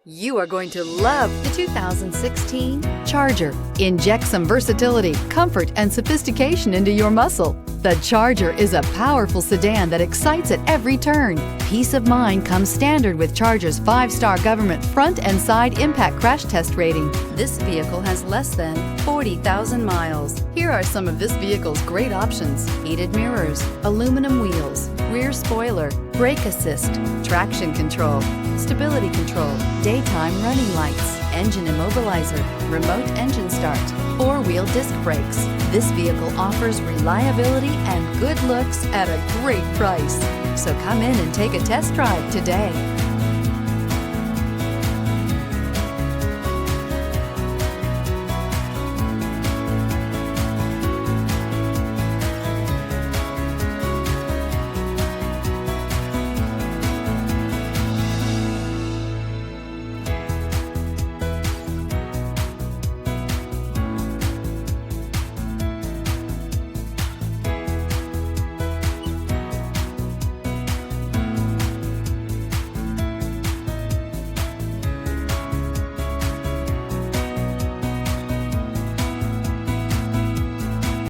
You are going to love the 2016 Charger. Inject some versatility, comfort, and sophistication into your muscle. The Charger is a powerful sedan that excites at every turn. Peace of mind comes standard with Charger's 5-star government front and side impact crash test rating. This vehicle has less than 40,000 miles. Here are some of this vehicle's great options: heated mirrors, aluminum wheels, rear spoiler, brake assist, traction control, stability control, daytime running lights, engine immobilizer, remote engine start, 4-wheel disc brakes. This vehicle offers reliability and good looks at a great price. So come in and take a test drive today.